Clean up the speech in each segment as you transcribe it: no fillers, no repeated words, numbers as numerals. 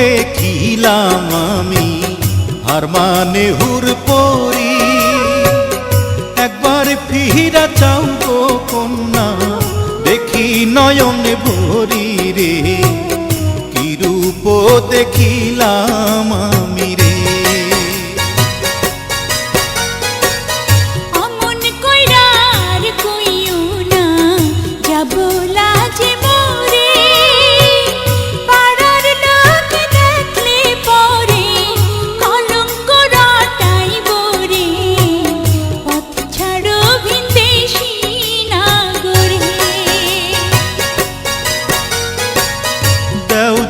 দেখিলাম আমি আর মানে হুর পরি। একবার ফিরা চাও গো কন্যা, দেখি নয়ন ভরি রে, কি রূপ দেখিলাম আমি রে।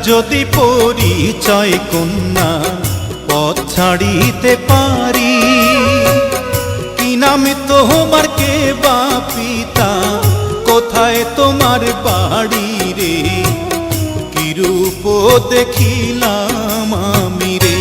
যদি পরিচয় কন্যা পথ ছাড়িতে পারি, কি নাম তোমার, কে বা পিতা, কোথায় তোমার বাড়ি রে, কি রূপ দেখিলাম আমি রে।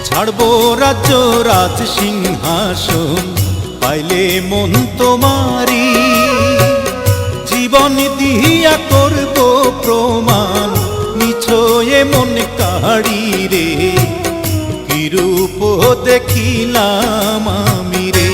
ছাড়বো রাজ্য রাজ সিংহাসন, পাইলে মন তোমারি, জীবন দিয়া করব প্রমাণ, নিছয়ে মন কাড়ি রে, কি রূপ দেখিলাম আমি রে।